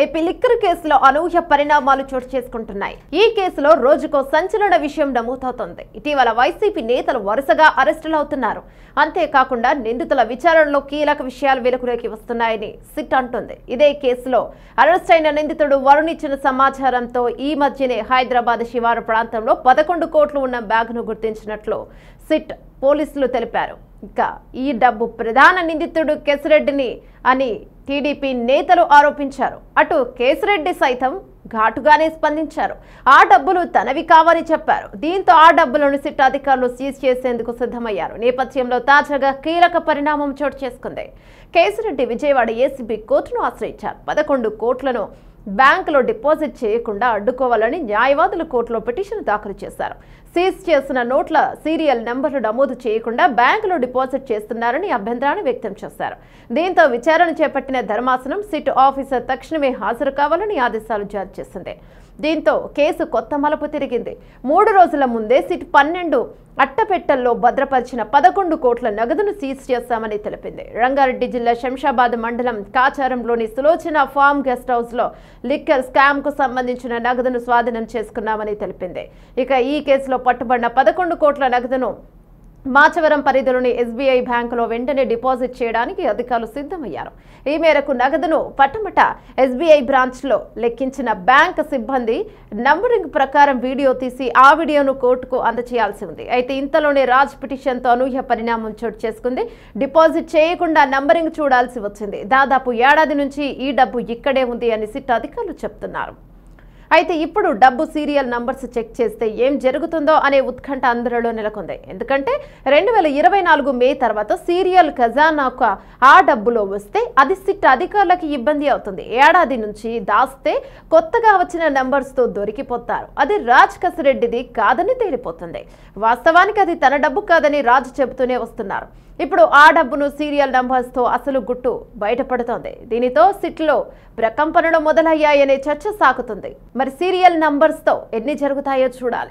AP liquor కేసులో అనూహ్య పరిణామాలు చోటు చేసుకుంటున్నాయి. ఈ కేసులో రోజుకో సంచలన విషయం నమోదవుతోంది. ఇటీవల వైసీపీ నేతలు వరుసగా అరెస్టులు అవుతున్నారు. అంతేకాకుండా నిందితుల విచారణలో కీలక విషయాలు వెలుగులోకి వస్తున్నాయని సిట్ అంటుంది. ఇదే కేసులో అరెస్ట్ అయిన నిందితుడు వరుణ్ ఇచ్చిన సమాచారంతో ఈ మధ్యనే హైదరాబాద్ శివారు ప్రాంతంలో 11 కోట్లు ఉన్న బ్యాగును గుర్తించినట్లు సిట్ పోలీసులు తెలిపారు. ఇక ఈ డబ్బు ప్రధాన నిందితుడు కేసిరెడ్డిని అని టీడీపీ నేతలు ఆరోపించారు. అటు కేసిరెడ్డి సైతం ఘాటుగానే స్పందించారు. ఆ డబ్బులు తనవి కావని చెప్పారు. దీంతో ఆ డబ్బులను సిట్ అధికారులు సీజ్ చేసేందుకు సిద్ధమయ్యారు. నేపథ్యంలో తాజాగా కీలక పరిణామం చోటు చేసుకుంది. కేసిరెడ్డి విజయవాడ ఏసీబీ కోర్టును ఆశ్రయించారు. 11 కోట్లను బ్యాంకులో డిపాజిట్ చేయకుండా అడ్డుకోవాలని న్యాయవాదులు కోర్టులో పిటిషన్ దాఖలు చేశారు. సీజ్ చేసిన నోట్ల సీరియల్ నెంబర్లు నమోదు చేయకుండా బ్యాంకులో డిపాజిట్ చేస్తున్నారని అభ్యంతరాన్ని వ్యక్తం చేశారు. దీంతో విచారణ చేపట్టిన ధర్మాసనం సిట్ ఆఫీసర్ తక్షణమే హాజరు కావాలని ఆదేశాలు జారీ చేసింది. దీంతో కేసు కొత్త మలుపు తిరిగింది. 3 రోజుల ముందే సిట్ 12 అట్టపెట్టెల్లో భద్రపరిచిన 11 కోట్ల నగదును సీజ్ చేశామని తెలిపింది. రంగారెడ్డి జిల్లా శంషాబాద్ మండలం కాచారంలోని సులోచన ఫార్మ్ గెస్ట్ హౌస్ లో లిక్కర్ స్కామ్ కు సంబంధించిన నగదును స్వాధీనం చేసుకున్నామని తెలిపింది. ఇక ఈ కేసులో పట్టుబడిన 11 కోట్ల నగదును మాచవరం పరిధిలోని ఎస్బీఐ బ్యాంకులో వెంటనే డిపాజిట్ చేయడానికి అధికారులు సిద్ధమయ్యారు. ఈ మేరకు నగదును పట్టమట ఎస్బీఐ బ్రాంచ్ లో లెక్కించిన బ్యాంక్ సిబ్బంది నంబరింగ్ ప్రకారం వీడియో తీసి ఆ వీడియోను కోర్టుకు అందజేయాల్సి ఉంది. అయితే ఇంతలోనే రాజ్ పిటిషన్ తో అనూహ్య పరిణామం చోటు చేసుకుంది. డిపాజిట్ చేయకుండా నంబరింగ్ చూడాల్సి వచ్చింది. దాదాపు ఏడాది నుంచి ఈ డబ్బు ఇక్కడే ఉంది అని సిట్ అధికారులు చెప్తున్నారు. అయితే ఇప్పుడు డబ్బు సీరియల్ నంబర్స్ చెక్ చేస్తే ఏం జరుగుతుందో అనే ఉత్కంఠ అందరిలో నెలకొంది. ఎందుకంటే 2024 మే తర్వాత సీరియల్ ఖజానాకు ఆ డబ్బులో వస్తే అది సిట్ అధికారులకు ఇబ్బంది అవుతుంది. ఏడాది నుంచి దాస్తే కొత్తగా వచ్చిన నంబర్స్ తో దొరికిపోతారు. అది రాజ్ కసిరెడ్డిది కాదని తేలిపోతుంది. వాస్తవానికి అది తన డబ్బు కాదని రాజ్ చెబుతూనే వస్తున్నారు. ఇప్పుడు ఆ డబ్బును సీరియల్ నంబర్స్ తో అసలు గుట్టు బయటపడుతోంది. దీనితో సిట్లో ప్రకంపనలు మొదలయ్యాయనే చర్చ సాగుతుంది. మరి సీరియల్ నంబర్స్ తో ఎన్ని జరుగుతాయో చూడాలి.